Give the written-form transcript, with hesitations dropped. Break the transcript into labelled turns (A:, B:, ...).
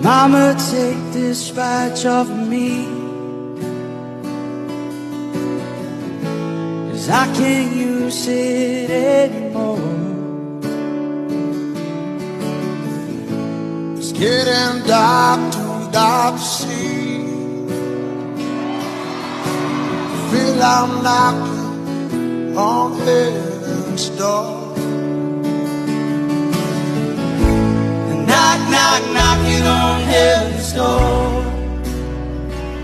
A: Mama, take this badge off of me, 'cause I can't use it anymore.
B: It's getting dark, too dark to see. I feel I'm knocking on heaven's door.
A: Knock, knock, knocking on heaven's door.